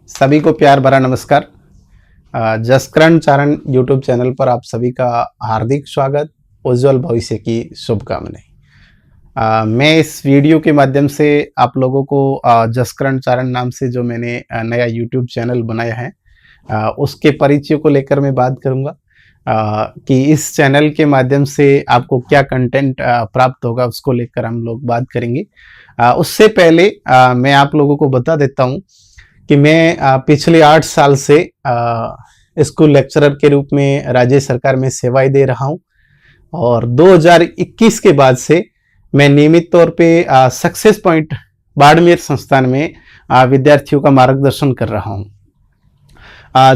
सभी को प्यार भरा नमस्कार। जसकरण चारण यूट्यूब चैनल पर आप सभी का हार्दिक स्वागत, उज्जवल भविष्य की शुभकामनाएं। मैं इस वीडियो के माध्यम से आप लोगों को जसकरण चारण नाम से जो मैंने नया यूट्यूब चैनल बनाया है उसके परिचय को लेकर मैं बात करूंगा कि इस चैनल के माध्यम से आपको क्या कंटेंट प्राप्त होगा, उसको लेकर हम लोग बात करेंगे। उससे पहले मैं आप लोगों को बता देता हूं कि मैं पिछले 8 साल से स्कूल लेक्चरर के रूप में राज्य सरकार में सेवाएं दे रहा हूं और 2021 के बाद से मैं नियमित तौर पे सक्सेस पॉइंट बाड़मेर संस्थान में विद्यार्थियों का मार्गदर्शन कर रहा हूं।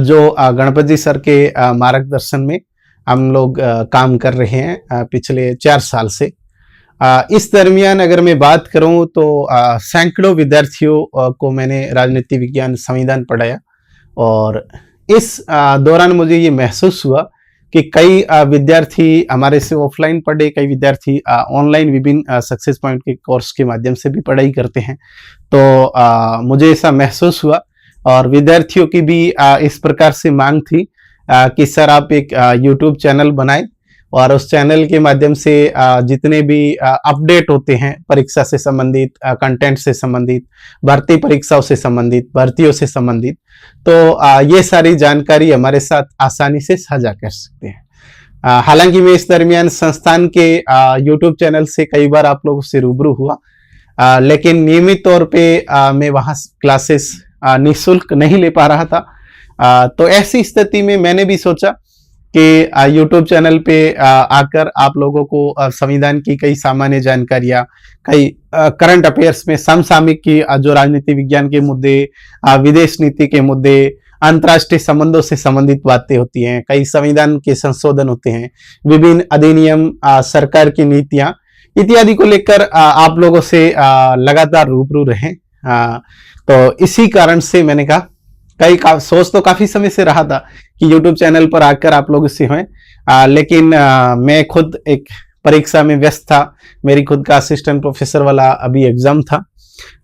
जो गणपति सर के मार्गदर्शन में हम लोग काम कर रहे हैं पिछले 4 साल से। इस दरमियान अगर मैं बात करूं तो सैकड़ों विद्यार्थियों को मैंने राजनीति विज्ञान संविधान पढ़ाया और इस दौरान मुझे ये महसूस हुआ कि कई विद्यार्थी हमारे से ऑफलाइन पढ़े, कई विद्यार्थी ऑनलाइन विभिन्न सक्सेस पॉइंट के कोर्स के माध्यम से भी पढ़ाई करते हैं। तो मुझे ऐसा महसूस हुआ और विद्यार्थियों की भी इस प्रकार से मांग थी कि सर आप एक यूट्यूब चैनल बनाएं और उस चैनल के माध्यम से जितने भी अपडेट होते हैं परीक्षा से संबंधित, कंटेंट से संबंधित, भर्ती परीक्षाओं से संबंधित, भर्तियों से संबंधित, तो ये सारी जानकारी हमारे साथ आसानी से साझा कर सकते हैं। हालांकि मैं इस दरमियान संस्थान के यूट्यूब चैनल से कई बार आप लोगों से रूबरू हुआ, लेकिन नियमित तौर पे मैं वहाँ क्लासेस निःशुल्क नहीं ले पा रहा था। तो ऐसी स्थिति में मैंने भी सोचा कि यूट्यूब चैनल पे आकर आप लोगों को संविधान की कई सामान्य जानकारियां, कई करंट अफेयर्स में समसामयिक की जो राजनीति विज्ञान के मुद्दे, विदेश नीति के मुद्दे, अंतर्राष्ट्रीय संबंधों से संबंधित बातें होती हैं, कई संविधान के संशोधन होते हैं, विभिन्न अधिनियम, सरकार की नीतियां इत्यादि को लेकर आप लोगों से लगातार रूबरू रहें। तो इसी कारण से मैंने कहा, सोच तो काफी समय से रहा था कि YouTube चैनल पर आकर आप लोग इससे हुए, लेकिन मैं खुद एक परीक्षा में व्यस्त था। मेरी खुद का असिस्टेंट प्रोफेसर वाला अभी एग्जाम था।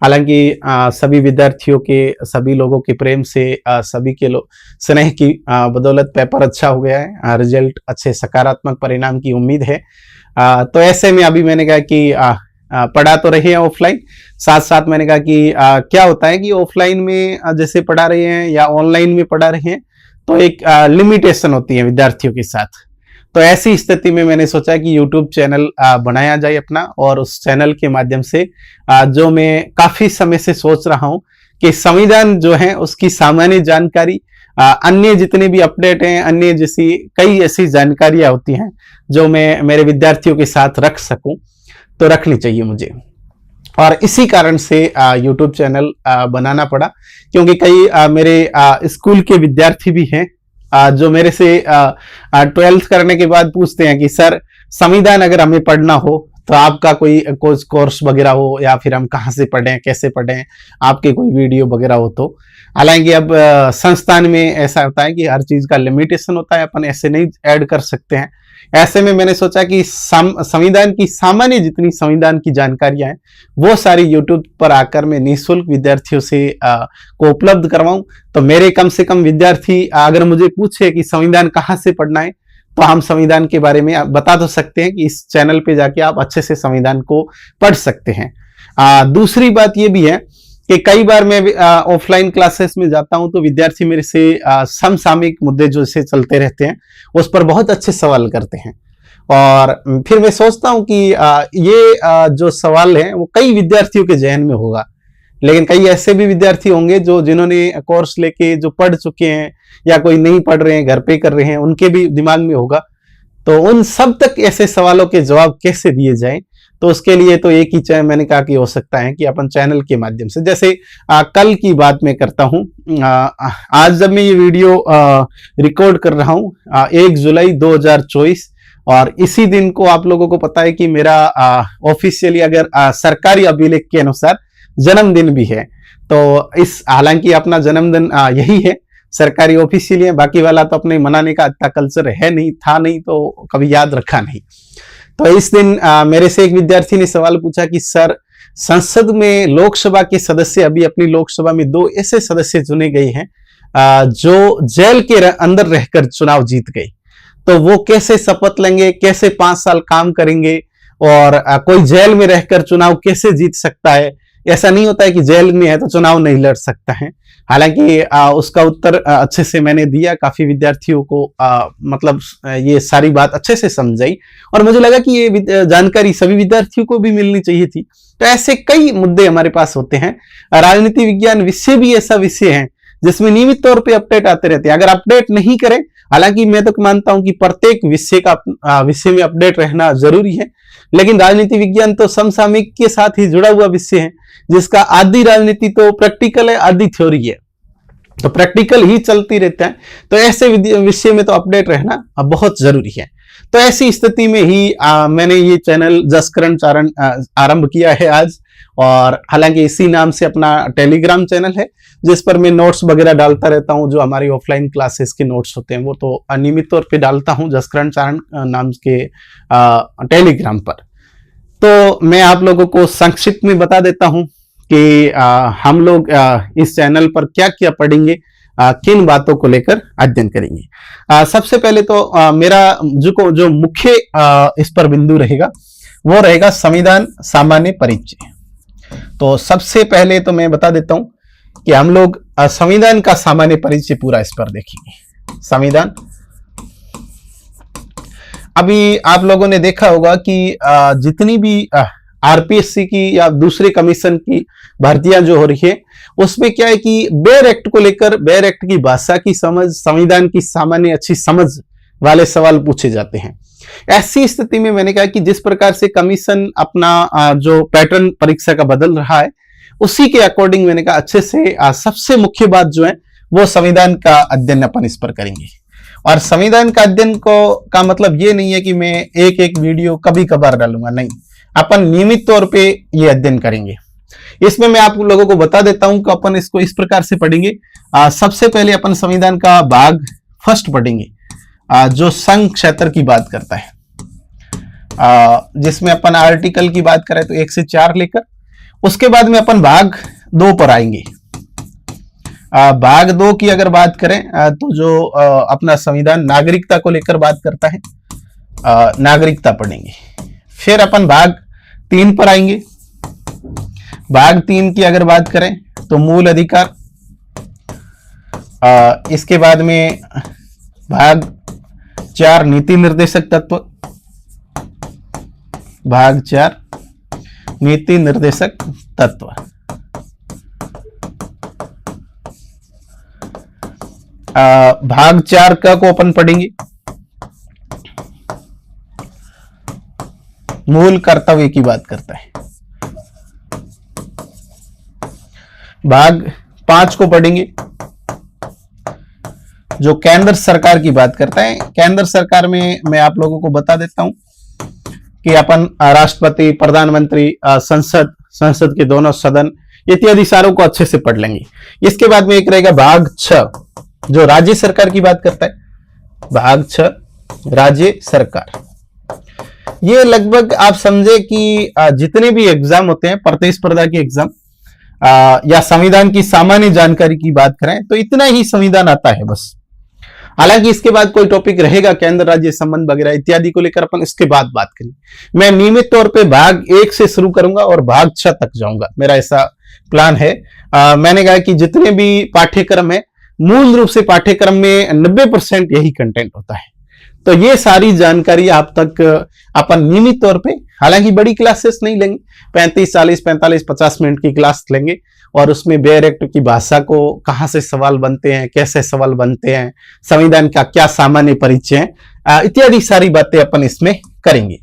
हालांकि सभी विद्यार्थियों के, सभी लोगों के प्रेम से, सभी के स्नेह की बदौलत पेपर अच्छा हो गया है, रिजल्ट अच्छे सकारात्मक परिणाम की उम्मीद है। तो ऐसे में अभी मैंने कहा कि पढ़ा तो रहे हैं ऑफलाइन, साथ साथ मैंने कहा कि क्या होता है कि ऑफलाइन में जैसे पढ़ा रहे हैं या ऑनलाइन में पढ़ा रहे हैं तो एक लिमिटेशन होती है विद्यार्थियों के साथ। तो ऐसी स्थिति में मैंने सोचा कि यूट्यूब चैनल बनाया जाए अपना, और उस चैनल के माध्यम से जो मैं काफी समय से सोच रहा हूं कि संविधान जो है उसकी सामान्य जानकारी, अन्य जितने भी अपडेट हैं, अन्य जैसी कई ऐसी जानकारियां होती हैं जो मैं मेरे विद्यार्थियों के साथ रख सकूं, तो रखनी चाहिए मुझे। और इसी कारण से YouTube चैनल बनाना पड़ा, क्योंकि कई मेरे स्कूल के विद्यार्थी भी हैं जो मेरे से 12th करने के बाद पूछते हैं कि सर संविधान अगर हमें पढ़ना हो तो आपका कोई कोर्स वगैरह हो, या फिर हम कहाँ से पढ़ें, कैसे पढ़ें, आपके कोई वीडियो वगैरह हो तो। हालांकि अब संस्थान में ऐसा होता है कि हर चीज का लिमिटेशन होता है, अपन ऐसे नहीं ऐड कर सकते हैं। ऐसे में मैंने सोचा कि संविधान की सामान्य जितनी संविधान की जानकारियां हैं वो सारी यूट्यूब पर आकर मैं निःशुल्क विद्यार्थियों से को उपलब्ध करवाऊं। तो मेरे कम से कम विद्यार्थी अगर मुझे पूछे कि संविधान कहाँ से पढ़ना है, तो हम संविधान के बारे में बता तो सकते हैं कि इस चैनल पे जाके आप अच्छे से संविधान को पढ़ सकते हैं। दूसरी बात ये भी है कि कई बार मैं ऑफलाइन क्लासेस में जाता हूं तो विद्यार्थी मेरे से समसामयिक मुद्दे जो से चलते रहते हैं उस पर बहुत अच्छे सवाल करते हैं, और फिर मैं सोचता हूं कि ये जो सवाल है वो कई विद्यार्थियों के जहन में होगा, लेकिन कई ऐसे भी विद्यार्थी होंगे जो जिन्होंने कोर्स लेके जो पढ़ चुके हैं या कोई नहीं पढ़ रहे हैं, घर पे कर रहे हैं, उनके भी दिमाग में होगा। तो उन सब तक ऐसे सवालों के जवाब कैसे दिए जाएं, तो उसके लिए तो एक ही चैनल मैंने कहा कि हो सकता है कि अपन चैनल के माध्यम से, जैसे कल की बात मैं करता हूं। आज जब मैं ये वीडियो रिकॉर्ड कर रहा हूं 1 जुलाई 2024, और इसी दिन को आप लोगों को पता है कि मेरा ऑफिशियली अगर सरकारी अभिलेख के अनुसार जन्मदिन भी है। तो इस हालांकि अपना जन्मदिन यही है, सरकारी ऑफिशियली है, बाकी वाला तो अपने मनाने का इतना कल्चर है नहीं, था नहीं, तो कभी याद रखा नहीं। तो इस दिन मेरे से एक विद्यार्थी ने सवाल पूछा कि सर संसद में लोकसभा के सदस्य, अभी अपनी लोकसभा में 2 ऐसे सदस्य चुने गए हैं जो जेल के अंदर रहकर चुनाव जीत गए। तो वो कैसे शपथ लेंगे, कैसे 5 साल काम करेंगे, और कोई जेल में रहकर चुनाव कैसे जीत सकता है? ऐसा नहीं होता है कि जेल में है तो चुनाव नहीं लड़ सकता है। हालांकि उसका उत्तर अच्छे से मैंने दिया, काफी विद्यार्थियों को मतलब ये सारी बात अच्छे से समझाई, और मुझे लगा कि ये जानकारी सभी विद्यार्थियों को भी मिलनी चाहिए थी। तो ऐसे कई मुद्दे हमारे पास होते हैं। राजनीति विज्ञान विषय भी ऐसा विषय है जिसमें नियमित तौर पे अपडेट आते रहते हैं। अगर अपडेट नहीं करें, हालांकि मैं तो मानता हूं कि प्रत्येक विषय में अपडेट रहना जरूरी है, लेकिन राजनीति विज्ञान तो समसामयिक के साथ ही जुड़ा हुआ विषय है, जिसका आधी राजनीति तो प्रैक्टिकल है, आधी थ्योरी है, तो प्रैक्टिकल ही चलती रहता है। तो ऐसे विषय में तो अपडेट रहना बहुत जरूरी है। तो ऐसी स्थिति में ही मैंने ये चैनल जसकरण चारण आरंभ किया है आज, और हालांकि इसी नाम से अपना टेलीग्राम चैनल है जिस पर मैं नोट्स वगैरह डालता रहता हूं। जो हमारी ऑफलाइन क्लासेस के नोट्स होते हैं वो तो अनियमित तौर पे डालता हूं जसकरण चारण नाम के टेलीग्राम पर। तो मैं आप लोगों को संक्षिप्त में बता देता हूं कि हम लोग इस चैनल पर क्या क्या पढ़ेंगे, किन बातों को लेकर अध्ययन करेंगे। सबसे पहले तो मेरा जो मुख्य इस पर बिंदु रहेगा वो रहेगा संविधान सामान्य परिचय। तो सबसे पहले तो मैं बता देता हूं कि हम लोग संविधान का सामान्य परिचय पूरा इस पर देखेंगे। संविधान, अभी आप लोगों ने देखा होगा कि जितनी भी आरपीएससी की या दूसरे कमीशन की भर्तियां जो हो रही है, उसमें क्या है कि बेयर एक्ट को लेकर, बेयर एक्ट की भाषा की समझ, संविधान की सामान्य अच्छी समझ वाले सवाल पूछे जाते हैं। ऐसी स्थिति में मैंने कहा कि जिस प्रकार से कमीशन अपना जो पैटर्न परीक्षा का बदल रहा है, उसी के अकॉर्डिंग मैंने कहा अच्छे से सबसे मुख्य बात जो है वो संविधान का अध्ययन अपन इस पर करेंगे। और संविधान का अध्ययन का मतलब ये नहीं है कि मैं एक एक वीडियो कभी कभार डालूंगा, नहीं, अपन नियमित तौर पे ये अध्ययन करेंगे। इसमें मैं आप लोगों को बता देता हूं कि अपन इसको इस प्रकार से पढ़ेंगे। सबसे पहले अपन संविधान का भाग फर्स्ट पढ़ेंगे, जो संघ क्षेत्र की बात करता है, जिसमें अपन आर्टिकल की बात करें तो 1 से 4 लेकर, उसके बाद में अपन भाग 2 पर आएंगे। भाग 2 की अगर बात करें तो जो अपना संविधान नागरिकता को लेकर बात करता है, नागरिकता पढ़ेंगे। फिर अपन भाग 3 पर आएंगे। भाग 3 की अगर बात करें तो मूल अधिकार। इसके बाद में भाग 4 नीति निर्देशक तत्व। भाग 4 नीति निर्देशक तत्व। भाग 4 का को अपन पढ़ेंगे मूल कर्तव्य की बात करता है। भाग 5 को पढ़ेंगे जो केंद्र सरकार की बात करता है। केंद्र सरकार में मैं आप लोगों को बता देता हूं कि अपन राष्ट्रपति, प्रधानमंत्री, संसद के दोनों सदन इत्यादि सारों को अच्छे से पढ़ लेंगे। इसके बाद में एक रहेगा भाग 6 जो राज्य सरकार की बात करता है। भाग 6 राज्य सरकार। ये लगभग आप समझे कि जितने भी एग्जाम होते हैं, प्रतिस्पर्धा के एग्जाम या संविधान की सामान्य जानकारी की बात करें तो इतना ही संविधान आता है बस। हालांकि इसके बाद कोई टॉपिक रहेगा केंद्र राज्य संबंध वगैरह इत्यादि को लेकर अपन इसके बाद बात करेंगे। मैं नियमित तौर पे भाग 1 से शुरू करूंगा और भाग 6 तक जाऊंगा, मेरा ऐसा प्लान है। मैंने कहा कि जितने भी पाठ्यक्रम है, मूल रूप से पाठ्यक्रम में 90% यही कंटेंट होता है। तो ये सारी जानकारी आप तक अपन नियमित तौर पे, हालांकि बड़ी क्लासेस नहीं लेंगे, 35, 40, 45, 50 मिनट की क्लास लेंगे और उसमें बेयर एक्ट की भाषा को, कहां से सवाल बनते हैं, कैसे सवाल बनते हैं, संविधान का क्या सामान्य परिचय है, इत्यादि सारी बातें अपन इसमें करेंगे।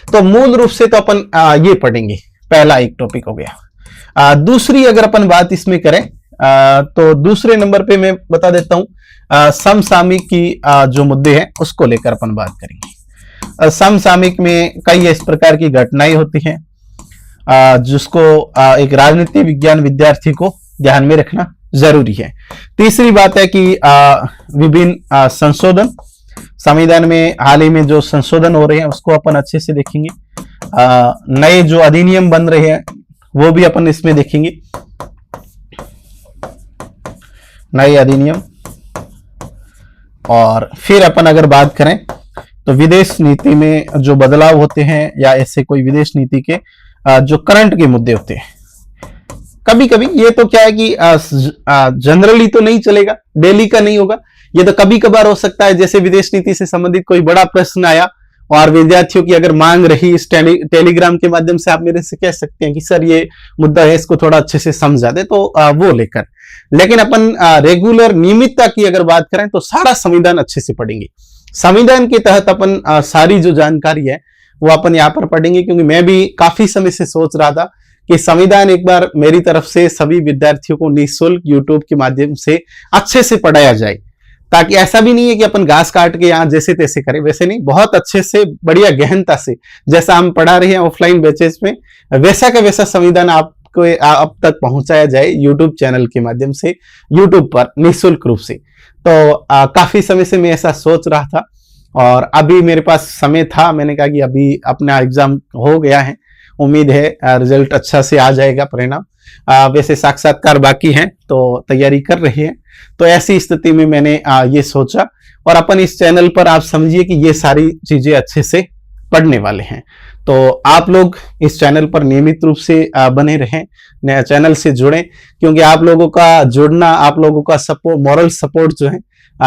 तो मूल रूप से तो अपन ये पढ़ेंगे, पहला एक टॉपिक हो गया। दूसरी अगर अपन बात इसमें करें तो दूसरे नंबर पे मैं बता देता हूं समसामयिक की जो मुद्दे हैं उसको लेकर अपन बात करेंगे। समसामयिक में कई इस प्रकार की घटनाएं होती हैं जिसको एक राजनीति विज्ञान विद्यार्थी को ध्यान में रखना जरूरी है। तीसरी बात है कि विभिन्न संशोधन, संविधान में हाल ही में जो संशोधन हो रहे हैं उसको अपन अच्छे से देखेंगे। नए जो अधिनियम बन रहे हैं वो भी अपन इसमें देखेंगे। नए अधिनियम, और फिर अपन अगर बात करें तो विदेश नीति में जो बदलाव होते हैं या ऐसे कोई विदेश नीति के जो करंट के मुद्दे होते हैं। कभी कभी ये तो क्या है कि जनरली तो नहीं चलेगा, डेली का नहीं होगा, ये तो कभी कभार हो सकता है। जैसे विदेश नीति से संबंधित कोई बड़ा प्रश्न आया और विद्यार्थियों की अगर मांग रही, इस टेलीग्राम के माध्यम से आप मेरे से कह सकते हैं कि सर ये मुद्दा है, इसको थोड़ा अच्छे से समझा दे, तो वो लेकर। लेकिन अपन रेगुलर नियमितता की अगर बात करें तो सारा संविधान अच्छे से पढ़ेंगे। संविधान के तहत अपन सारी जो जानकारी है वो अपन यहाँ पर पढ़ेंगे, क्योंकि मैं भी काफी समय से सोच रहा था कि संविधान एक बार मेरी तरफ से सभी विद्यार्थियों को निःशुल्क यूट्यूब के माध्यम से अच्छे से पढ़ाया जाए, ताकि ऐसा भी नहीं है कि अपन घास काट के यहाँ जैसे तैसे करें, वैसे नहीं, बहुत अच्छे से बढ़िया गहनता से जैसा हम पढ़ा रहे हैं ऑफलाइन बैचेस में, वैसा का वैसा संविधान आपको अब तक पहुंचाया जाए यूट्यूब चैनल के माध्यम से, यूट्यूब पर निःशुल्क रूप से। तो काफी समय से मैं ऐसा सोच रहा था और अभी मेरे पास समय था, मैंने कहा कि अभी अपना एग्जाम हो गया है, उम्मीद है रिजल्ट अच्छा से आ जाएगा, परिणाम। वैसे साक्षात्कार बाकी हैं तो तैयारी कर रहे हैं। तो ऐसी स्थिति में मैंने ये सोचा, और अपन इस चैनल पर आप समझिए कि ये सारी चीजें अच्छे से पढ़ने वाले हैं। तो आप लोग इस चैनल पर नियमित रूप से बने रहें, नया चैनल से जुड़ें, क्योंकि आप लोगों का जुड़ना, आप लोगों का सपोर्ट, मॉरल सपोर्ट जो है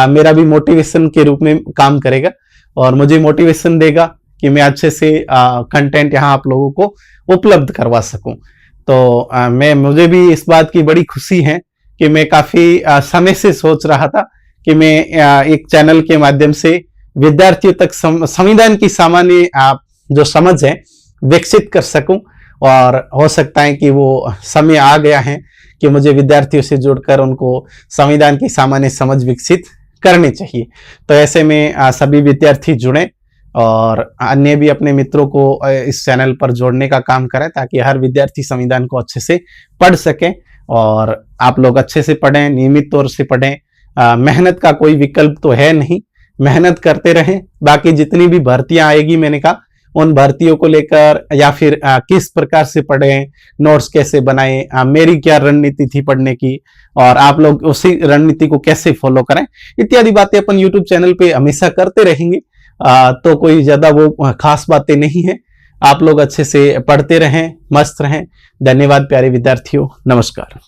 मेरा भी मोटिवेशन के रूप में काम करेगा और मुझे मोटिवेशन देगा कि मैं अच्छे से कंटेंट यहाँ आप लोगों को उपलब्ध करवा सकूं। तो मुझे भी इस बात की बड़ी खुशी है कि मैं काफी समय से सोच रहा था कि मैं एक चैनल के माध्यम से विद्यार्थियों तक संविधान की सामान्य जो समझ है विकसित कर सकूं, और हो सकता है कि वो समय आ गया है कि मुझे विद्यार्थियों से जुड़कर उनको संविधान की सामान्य समझ विकसित करनी चाहिए। तो ऐसे में सभी विद्यार्थी जुड़ें और अन्य भी अपने मित्रों को इस चैनल पर जोड़ने का काम करें, ताकि हर विद्यार्थी संविधान को अच्छे से पढ़ सके। और आप लोग अच्छे से पढ़ें, नियमित तौर से पढ़ें। मेहनत का कोई विकल्प तो है नहीं, मेहनत करते रहें। बाकी जितनी भी भर्तियां आएगी, मैंने कहा उन भर्तियों को लेकर या फिर किस प्रकार से पढ़ें, नोट्स कैसे बनाएं, मेरी क्या रणनीति थी पढ़ने की, और आप लोग उसी रणनीति को कैसे फॉलो करें, इत्यादि बातें अपन यूट्यूब चैनल पे हमेशा करते रहेंगे। तो कोई ज्यादा वो खास बातें नहीं है। आप लोग अच्छे से पढ़ते रहें, मस्त रहें। धन्यवाद प्यारे विद्यार्थियों, नमस्कार।